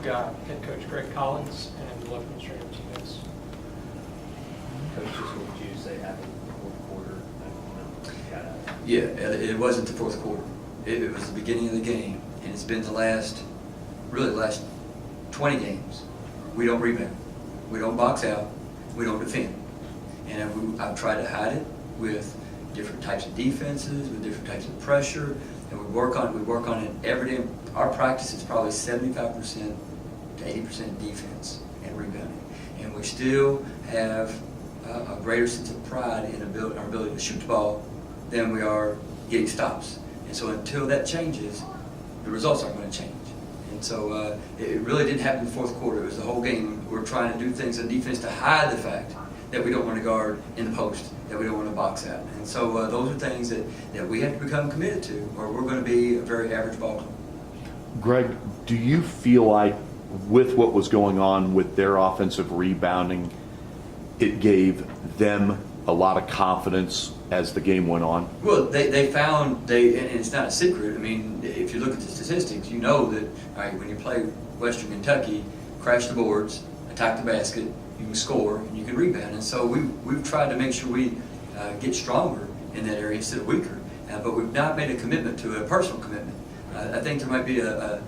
got head coach Greg Collins and left administrator T.S. Coaches, what would you say happened in the fourth quarter? Yeah, it wasn't the fourth quarter. It was the beginning of the game, and it's been the last 20 games. We don't rebound. We don't box out. We don't defend. And I've tried to hide it with different types of defenses, with different types of pressure, and we work on it every day. Our practice is probably 75% to 80% defense and rebounding, and we still have a greater sense of pride in our ability to shoot the ball than we are getting stops. And so until that changes, the results aren't going to change. And so it really didn't happen in the fourth quarter. It was the whole game. We're trying to do things on defense to hide the fact that we don't want to guard in the post, that we don't want to box out. And so those are things that we have to become committed to, or we're going to be a very average ball club. Greg, do you feel like with what was going on with their offensive rebounding, it gave them a lot of confidence as the game went on? Well, they found, and it's not a secret, I mean, if you look at the statistics, you know that, all right, when you play Western Kentucky, crash the boards, attack the basket, you can score, and you can rebound. And so we've tried to make sure we get stronger in that area instead of weaker. But we've not made a commitment to a personal commitment. I think there might be a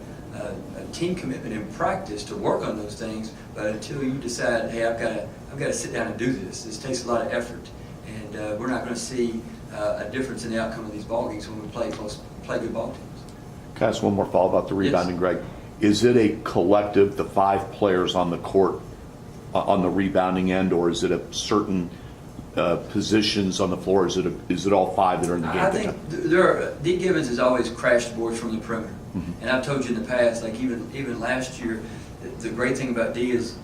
team commitment in practice to work on those things, but until you decide, hey, I've got to sit down and do this. This takes a lot of effort, and we're not going to see a difference in the outcome of these ball games when we play good ball teams. Can I ask one more follow about the rebounding, Yes. Greg? Is it a collective, the 5 players on the court on the rebounding end, or is it a certain positions on the floor? Is it all 5 that are in the game? I think Dee Gibbons has always crashed the boards from the perimeter. And I've told you in the past, like even last year, the great thing about Dee is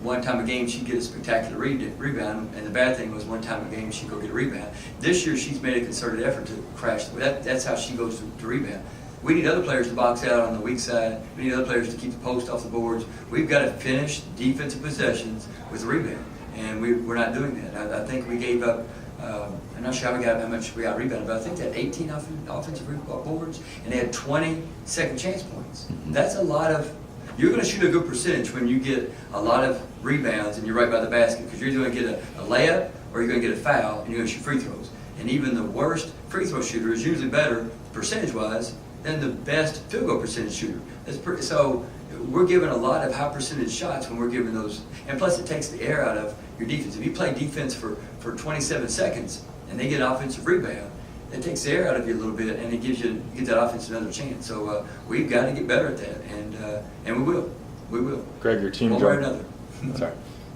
one time a game she'd get a spectacular rebound, and the bad thing was one time a game she'd go get a rebound. This year she's made a concerted effort to crash. That's how she goes to rebound. We need other players to box out on the weak side. We need other players to keep the post off the boards. We've got to finish defensive possessions with a rebound, and we're not doing that. I think we gave up. I'm not sure how much we got rebounded, but I think they had 18 offensive boards, and they had 20 second chance points. That's a lot of. You're going to shoot a good percentage when you get a lot of rebounds and you're right by the basket, because you're going to get a layup or you're going to get a foul and you're going to shoot free throws. And even the worst free throw shooter is usually better percentage-wise than the best field goal percentage shooter. So we're giving a lot of high percentage shots when we're giving those, and plus it takes the air out of your defense. If you play defense for 27 seconds and they get an offensive rebound, it takes the air out of you a little bit, and it gives that offense another chance. So we've got to get better at that, and we will. We will. Greg, your team one way or another. Sorry.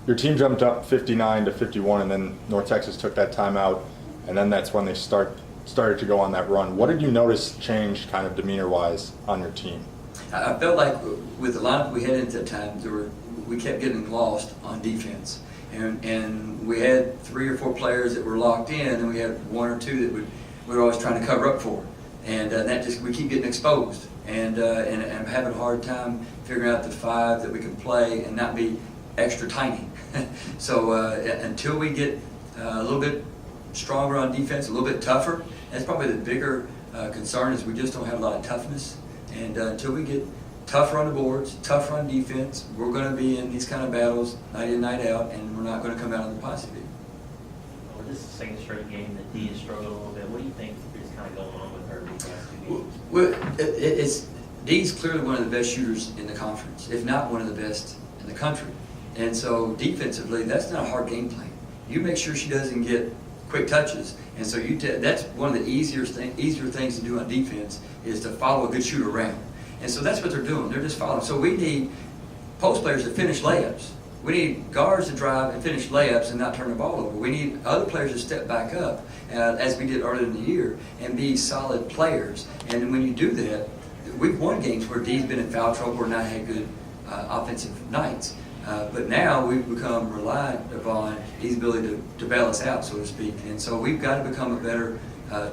Your team jumped up 59-51, and then North Texas took that timeout, and then that's when they started to go on that run. What did you notice changed kind of demeanor-wise on your team? I felt like with the lineup we had at that time, we kept getting lost on defense. And we had 3 or 4 players that were locked in, and we had 1 or 2 that we were always trying to cover up for. And we keep getting exposed. And I'm having a hard time figuring out the 5 that we can play and not be extra tiny. So until we get a little bit stronger on defense, a little bit tougher, that's probably the bigger concern, is we just don't have a lot of toughness. And until we get tougher on the boards, tougher on defense, we're going to be in these kind of battles night in, night out, and we're not going to come out on the positive. Well, this is the second straight game that Dee has struggled a little bit. What do you think is kind of going on with her these last 2 games? Well, Dee's clearly one of the best shooters in the conference, if not one of the best in the country. And so defensively, that's not a hard game plan. You make sure she doesn't get quick touches, and so that's one of the easier things to do on defense, is to follow a good shooter around. And so that's what they're doing. They're just following. So we need post players to finish layups. We need guards to drive and finish layups and not turn the ball over. We need other players to step back up, as we did earlier in the year, and be solid players. And when you do that, we've won games where Dee's been in foul trouble or not had good offensive nights. But now we've become reliant upon Dee's ability to bail us out, so to speak. And so we've got to become a better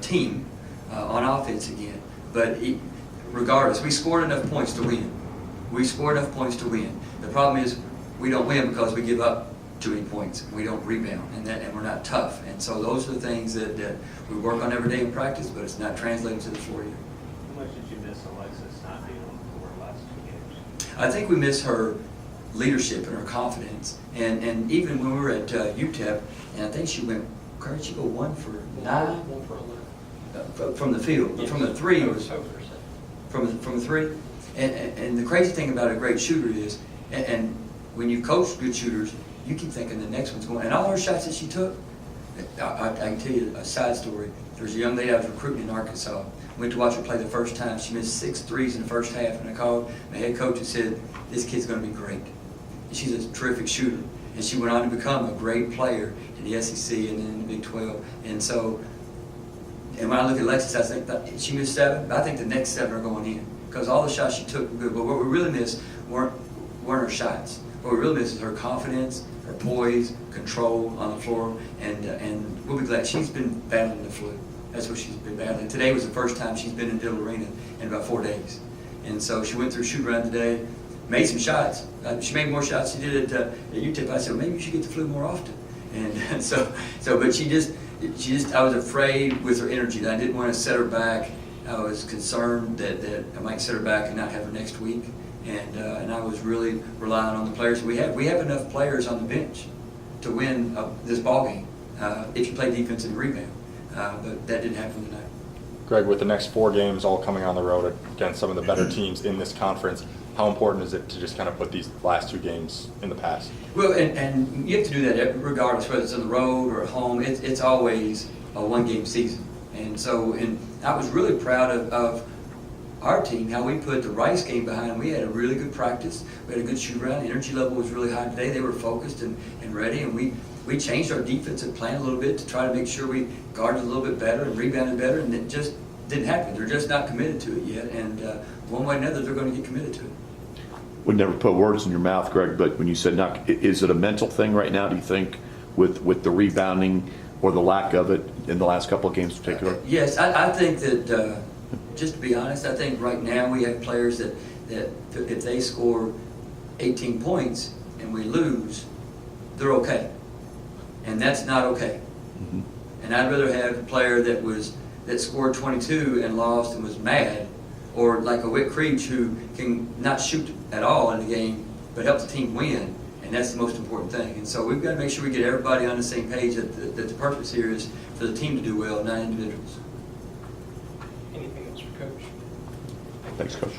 team on offense again. But regardless, we scored enough points to win. We scored enough points to win. The problem is we don't win because we give up too many points. We don't rebound, and we're not tough. And so those are the things that we work on every day in practice, but it's not translating to the floor yet. How much did you miss Alexis not being on the floor last 2 games? I think we miss her leadership and her confidence. And even when we were at UTEP, and I think she went, where did she go, 1 for 9? 1 for 11. From the field, but from the 3 it was Over. from the 3. And the crazy thing about a great shooter is, and when you coach good shooters, you keep thinking the next one's going. And all her shots that she took, I can tell you a side story. There was a young lady I was recruiting in Arkansas. Went to watch her play the first time. She missed 6 threes in the first half, and I called my head coach and said, "This kid's going to be great." And she's a terrific shooter, and she went on to become a great player in the SEC and then in the Big 12. And so, and when I look at Alexis, I think that she missed 7. But I think the next 7 are going in because all the shots she took were good. But what we really missed weren't her shots. What we really missed is her confidence, her poise, control on the floor, and we'll be glad. She's been battling the flu. That's what she's been battling. Today was the first time she's been in Diddle Arena in about 4 days. And so she went through shoot around today, made some shots. She made more shots than she did at UTEP. I said, well, maybe you should get the flu more often. And but she just, I was afraid with her energy that I didn't want to set her back. I was concerned that I might set her back and not have her next week. And I was really relying on the players. We have enough players on the bench to win this ball game if you play defense and rebound. But that didn't happen tonight. Greg, with the next 4 games all coming on the road against some of the better teams in this conference, how important is it to just kind of put these last 2 games in the past? Well, and you have to do that regardless whether it's on the road or at home. It's always a 1-game season. And so, and I was really proud of our team, how we put the Rice game behind. We had a really good practice. We had a good shoot around. The energy level was really high today. They were focused and ready, and we changed our defensive plan a little bit to try to make sure we guarded a little bit better and rebounded better, and it just didn't happen. They're just not committed to it yet, and one way or another, they're going to get committed to it. Would never put words in your mouth, Greg, but when you said not, is it a mental thing right now, do you think, with the rebounding or the lack of it in the last couple of games in particular? Yes, I think that, just to be honest, I think right now we have players that if they score 18 points and we lose, they're okay. And that's not okay. Mm-hmm. And I'd rather have a player that scored 22 and lost and was mad, or like a Whit Creech who can not shoot at all in the game but help the team win, and that's the most important thing. And so we've got to make sure we get everybody on the same page that the purpose here is for the team to do well, not individuals. Anything else for Coach? Thanks, Coach.